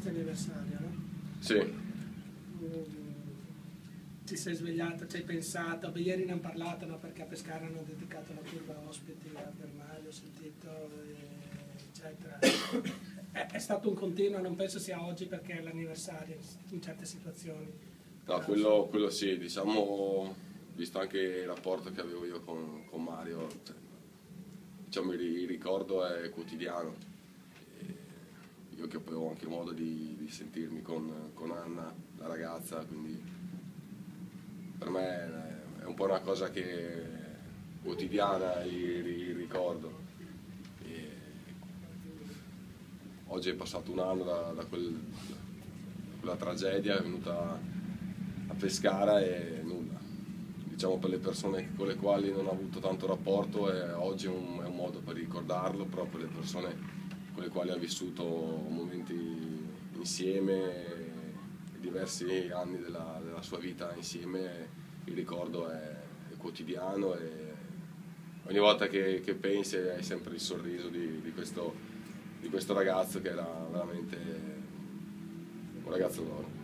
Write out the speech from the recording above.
questo anniversario, no? Sì. Ti sei svegliato, ci hai pensato, beh, ieri ne hanno parlato, no? Perché a Pescara hanno dedicato la curva ospiti a Bermaglio, ho sentito, eccetera. È stato un continuo, non penso sia oggi perché è l'anniversario in certe situazioni. No, quello sì, diciamo, visto anche il rapporto che avevo io con Mario, cioè, diciamo il ricordo è quotidiano. E io che poi ho anche modo di sentirmi con Anna, la ragazza, quindi per me è un po' una cosa che è quotidiana il ricordo. E oggi è passato un anno da quella tragedia, è venuta a Pescara e nulla. Diciamo per le persone con le quali non ho avuto tanto rapporto oggi è un modo per ricordarlo, però per le persone con le quali ha vissuto momenti insieme, diversi anni della sua vita insieme, il ricordo è quotidiano e ogni volta che pensi hai sempre il sorriso di questo ragazzo che era veramente un ragazzo d'oro.